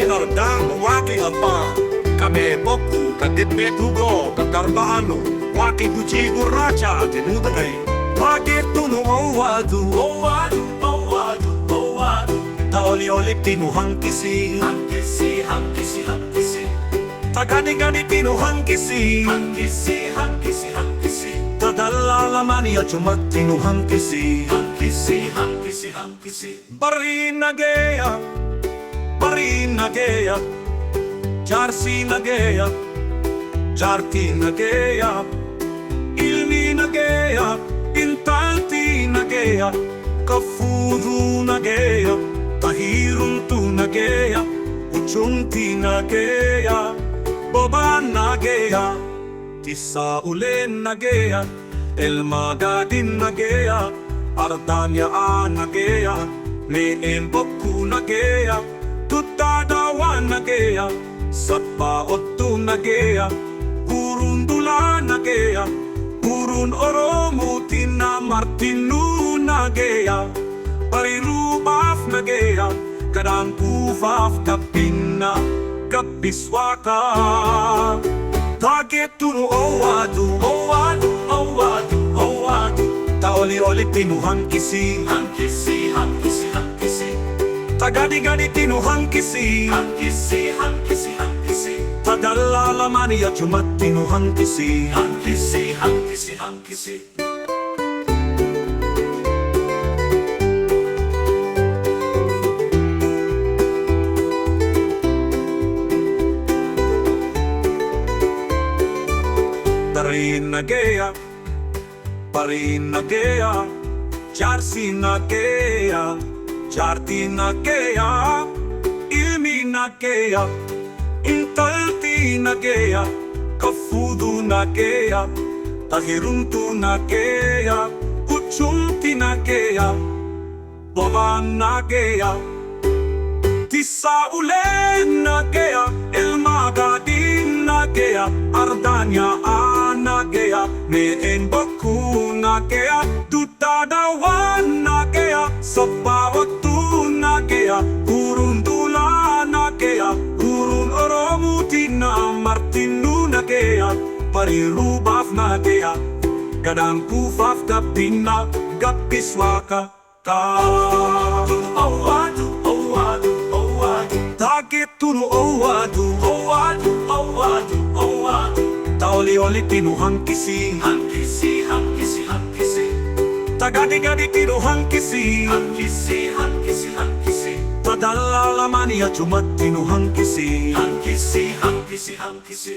Sinardang waki apa kame boku kaditme tugo kakarbaano waki bujigo racha tinudagay waki tunu owadu owadu owadu owadu taoli-olik tinuhang kisi hangkisi hangkisi hangkisi tagani-gani tinuhang kisi hangkisi hangkisi hangkisi tadalalamani at sumat tinuhang kisi hangkisi hangkisi hangkisi Barinageya Barinageya Jarsi nageya Jarti nageya Ilmi nageya Intalti nageya Kafudu nageya Tahirun tu nageya Uchunti nageya Boba nageya Tisa ulen nageya Elmagadin nageya Ardanya nageya Leen boku nageya Tutadawan nageya Satpa otu nageya Kurundula nageya Kurun oromo tina martinu nageya Parirubaf nageya Kadang kufaf kapina Kapiswaka Taketunu owadu Owadu owadu owadu Taoli-oli tinuhang kisi hangkisi hangkisi hangkisi Tagadi-gadi tinuhang kisi hangkisi hangkisi hangkisi Tadalalamani at sumat tinuhang kisi hangkisi hangkisi hangkisi Barinageya Barinageya Jarsi nageya Jarti nageya Ilmi nageya Intalti nageya Kafudu nageya Tahiruntu nageya Uchunti nageya Boba nageya Tisa ulen nageya Elmagadin nageya Ardanya nageya Neen baku nageya Tutadawan nageya Sabawatu nageya Kurundula nageya Kurun oromuti na martinu nageya Parirubaf nageya Kadang kufaf kapina Kapiswaka Owadu owadu owadu Taketunu owadu owadu owadu owadu Taoli-oli tinuhang kisi hangkisi hangkisi hangkisi Tagadi-gadi tinuhang kisi hangkisi hangkisi hangkisi Tadalalamani at sumat tinuhang kisi hangkisi hangkisi hangkisi